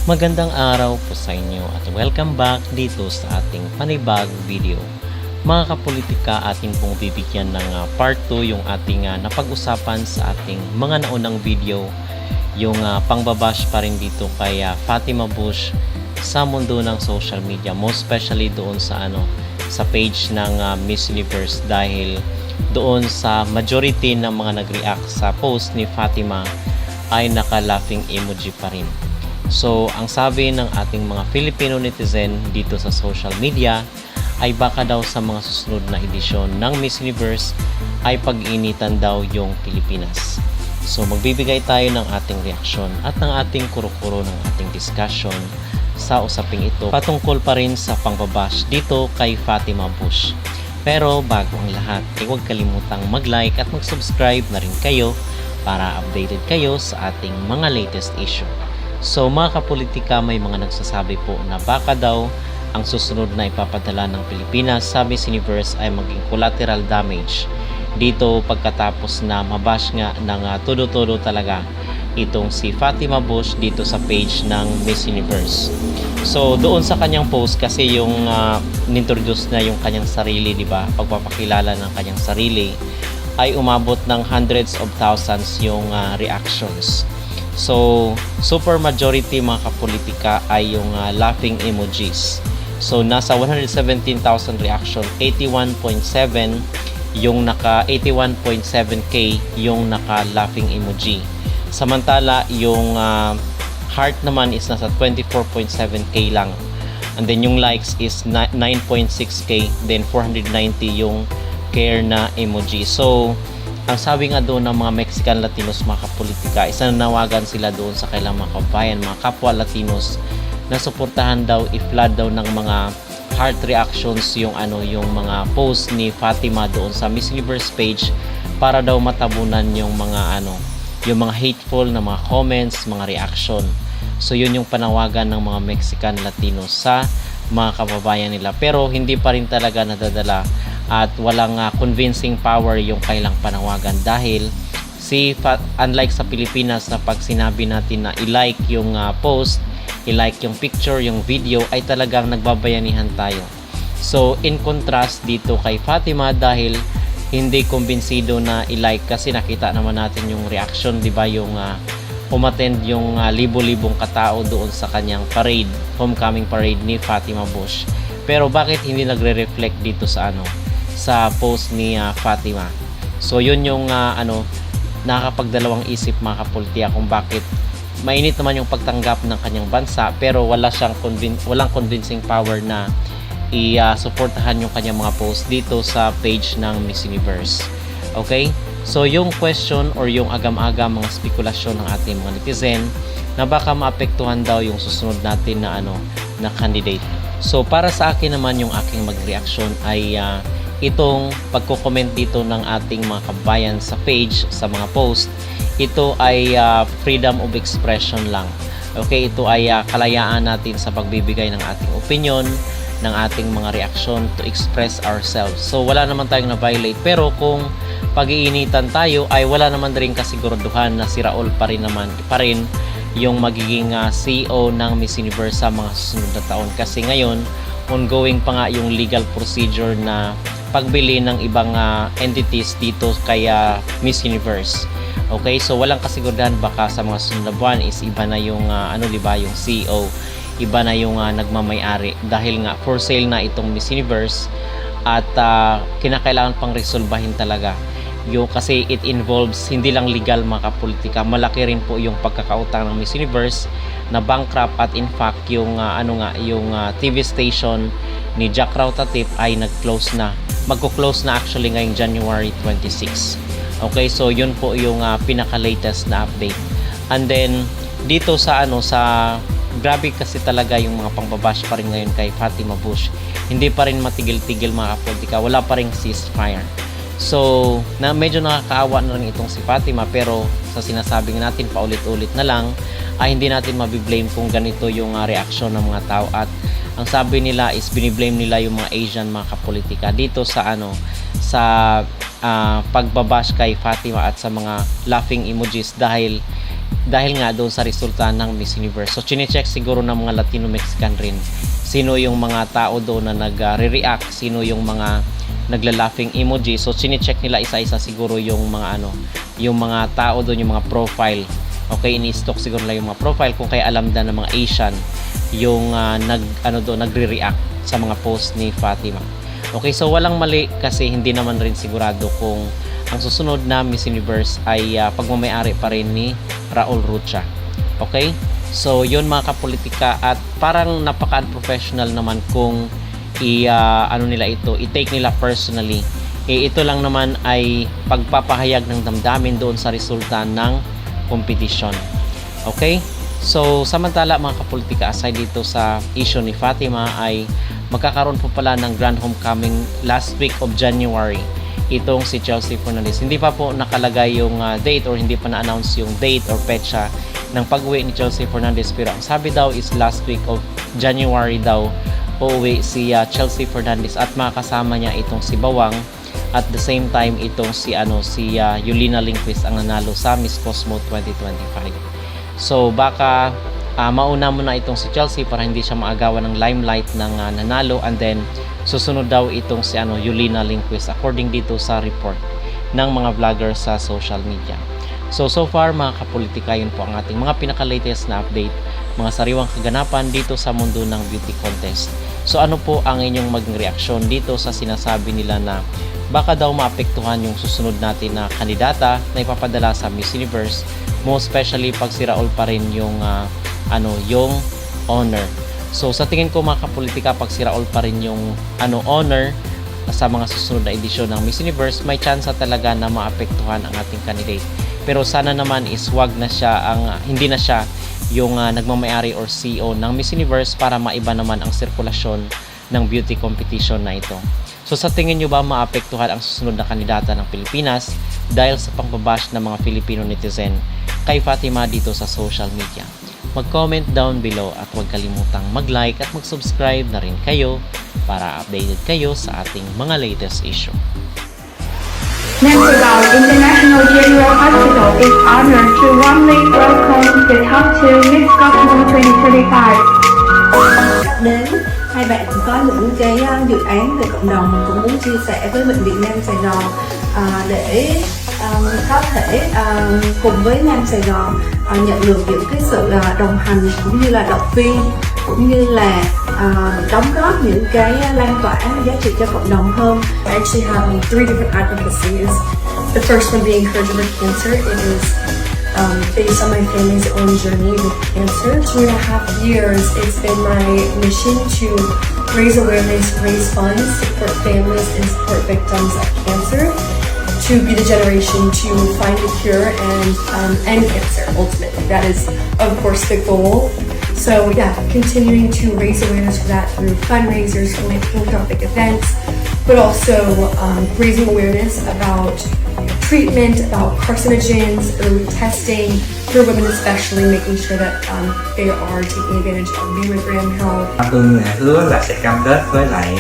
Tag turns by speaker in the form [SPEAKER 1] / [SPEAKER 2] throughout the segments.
[SPEAKER 1] Magandang araw po sa inyo at welcome back dito sa ating panibagong video. Mga kapolitika, atin pong bibigyan ng part 2 yung ating napag-usapan sa ating mga naunang video, yung pangbabash pa rin dito kay Fatima Bush sa mundo ng social media, most especially doon sa sa page ng Miss Universe, dahil doon sa majority ng mga nag-react sa post ni Fatima ay naka-laughing emoji pa rin. So, ang sabi ng ating mga Filipino netizen dito sa social media ay baka daw sa mga susunod na edisyon ng Miss Universe ay pag-initan daw yung Pilipinas. So, magbibigay tayo ng ating reaksyon at ng ating kuro-kuro ng ating discussion sa usaping ito patungkol pa rin sa pangbabash dito kay Fatima Bush. Pero bago ang lahat, huwag kalimutang mag-like at mag-subscribe na rin kayo para updated kayo sa ating mga latest issue. So mga kapolitika, may mga nagsasabi po na baka daw ang susunod na ipapadala ng Pilipinas sa Miss Universe ay maging collateral damage dito pagkatapos na mabash nga ng todo-todo talaga itong si Fatima Bush dito sa page ng Miss Universe. So doon sa kanyang post kasi yung nintroduce na yung kanyang sarili, di ba? Pagpapakilala ng kanyang sarili ay umabot ng hundreds of thousands yung reactions. So super majority mga kapolitika ay yung laughing emojis. So nasa 117,000 reaction, 81.7 yung naka 81.7k yung naka laughing emoji. Samantala yung heart naman is nasa 24.7k lang. And then yung likes is 9.6k, then 490 yung care na emoji. So ang sabi nga doon ng mga Mexican Latinos mga kapolitika, isananawagan sila doon sa kailang mga kabayan, mga kapwa Latinos na suportahan daw, i-flood daw ng mga heart reactions yung yung mga post ni Fatima doon sa Miss Universe page para daw matabunan yung mga yung mga hateful na mga comments, mga reaction. So yun yung panawagan ng mga Mexican Latinos sa mga kababayan nila, pero hindi pa rin talaga nadadala at walang convincing power yung kailang panawagan dahil unlike sa Pilipinas na pag sinabi natin na i-like yung post, i-like yung picture, yung video, ay talagang nagbabayanihan tayo. So in contrast dito kay Fatima, dahil hindi kumbinsido na i-like kasi nakita naman natin yung reaction, di ba, yung umattend yung libo-libong katao doon sa kanyang parade, homecoming parade ni Fatima Bush. Pero bakit hindi nagre-reflect dito sa sa post ni Fatima? So yun yung nakakapagdalawang isip mga kapolitika kung bakit mainit naman yung pagtanggap ng kanyang bansa pero walang convincing power na i-suportahan yung kanyang mga post dito sa page ng Miss Universe. Okay? So yung question or yung agam-agam mga spekulasyon ng ating mga netizen na baka maapektuhan daw yung susunod natin na na candidate. So para sa akin naman, yung aking magreaksyon ay itong pagko-comment dito ng ating mga kabayan sa page, sa mga post, ito ay freedom of expression lang. Okay, ito ay kalayaan natin sa pagbibigay ng ating opinion, ng ating mga reaksyon to express ourselves. So wala naman tayong na-violate, pero kung pag-iinitan tayo ay wala naman rin kasiguraduhan na si Raul pa rin yung magiging CEO ng Miss Universe sa mga susunod na taon, kasi ngayon ongoing pa nga yung legal procedure na pagbili ng ibang entities dito kay Miss Universe. Okay, so walang kasiguraduhan, baka sa mga susunod na buwan is iba na yung yung CEO, iba na yung nagmamay-ari dahil nga for sale na itong Miss Universe at kinakailangan pang resolbahin talaga yung, kasi it involves hindi lang legal mga kapolitika, malaki rin po yung pagkakautang ng Miss Universe na bankrupt at in fact yung TV station ni Jack Rautatip ay nag-close na, magko-close na actually ngayong January 26. Okay, so yun po yung pinaka-latest na update. And then dito sa grabe kasi talaga yung mga pangbabash pa rin ngayon kay Fatima Bush. Hindi pa rin matigil-tigil mga kapolitika, wala pa rin ceasefire. So medyo nakakaawa na rin itong si Fatima, pero sa sinasabing natin paulit-ulit na lang ay hindi natin mabiblame kung ganito yung reaksyon ng mga tao. At ang sabi nila is biniblame nila yung mga Asian mga kapolitika dito sa sa pagbabash kay Fatima at sa mga laughing emojis, dahil dahil nga doon sa resulta ng Miss Universe. So chine-check siguro ng mga Latino-Mexican rin sino yung mga tao doon na nagre-react, sino yung mga nagla-laughing emoji. So chine-check nila isa-isa siguro yung mga yung mga tao doon, yung mga profile. Okay, ini-stock siguro nila yung mga profile kung kaya alam na ng mga Asian yung nagre-react sa mga post ni Fatima. Okay, so walang mali kasi hindi naman rin sigurado kung ang susunod na Miss Universe ay pagmamayari pa rin ni Raul Rucha. Okay? So, yun mga kapolitika, at parang napaka-unprofessional naman kung i-take nila personally. Ito lang naman ay pagpapahayag ng damdamin doon sa resulta ng competition. Okay? So, samantala mga kapolitika, aside dito sa issue ni Fatima, ay magkakaroon po pala ng grand homecoming last week of January. Itong si Chelsea Fernandez. Hindi pa po nakalagay yung date or hindi pa na-announce yung date or petsa ng pag-uwi ni Chelsea Fernandez, pero ang sabi daw is last week of January daw uuwi si Chelsea Fernandez at makakasama niya itong si Bawang, at the same time itong si Yulina Lingquist ang nanalo sa Miss Cosmo 2025. So baka mauna muna itong si Chelsea para hindi siya maagawan ng limelight ng nanalo, and then susunod daw itong si Yulina Lingquist according dito sa report ng mga vlogger sa social media. So far mga kapolitika, yun po ang ating mga pinaka-latest na update, mga sariwang kaganapan dito sa mundo ng beauty contest. So ano po ang inyong maging reaksyon dito sa sinasabi nila na baka daw maapektuhan yung susunod natin na kandidata na ipapadala sa Miss Universe, most especially pag si Raul pa rin yung yung honor. So sa tingin ko mga kapolitika, pag si Raul pa rin yung honor sa mga susunod na edisyon ng Miss Universe, may chance talaga na maapektuhan ang ating candidate. Pero sana naman is hindi na siya yung nagmamayari or CEO ng Miss Universe para maiba naman ang sirkulasyon ng beauty competition na ito. So sa tingin nyo ba maapektuhan ang susunod na kandidata ng Pilipinas dahil sa pangbabash ng mga Filipino netizen kay Fatima dito sa social media? Mag-comment down below at huwag kalimutang mag-like at mag-subscribe na rin kayo para updated kayo sa ating mga latest issue.
[SPEAKER 2] Nassau International General Hospital is honored to warmly welcome the top 2 Miss Cosmo 2025.
[SPEAKER 3] Đến hai bạn có những cái dự án về cộng đồng mình cũng muốn chia sẻ với Bệnh viện Nam Sài Gòn để có thể cùng với Nam Sài Gòn nhận được những cái sự đồng hành cũng như là động viên, cũng như là đóng góp những cái lan tỏa giá trị cho cộng đồng hơn.
[SPEAKER 4] I actually have 3 different advocacies. The first one being Courage Over Cancer. It is based on my family's own journey with cancer. 2.5 years, it's been my mission to raise awareness, raise funds, support families, and support victims of cancer, to be the generation to find a cure and end cancer, ultimately. That is, of course, the goal. So yeah, continuing to raise awareness for that through fundraisers, philanthropic events, but also raising awareness about treatment, about carcinogens, early testing for women, especially making sure that they are taking advantage of mammogram health.
[SPEAKER 5] Tôi hứa là sẽ cam kết với lại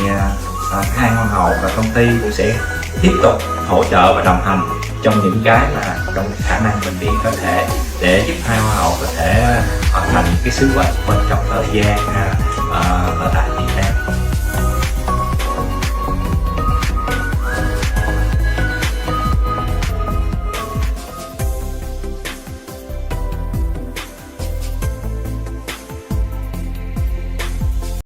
[SPEAKER 5] hai hoa hậu và công ty cũng sẽ tiếp tục hỗ trợ và đồng hành trong những cái mà trong khả năng bệnh viện có thể, để giúp hai hoa hậu có thể hoàn thành cái sứ mệnh quan trọng thời gian ở tại Việt Nam.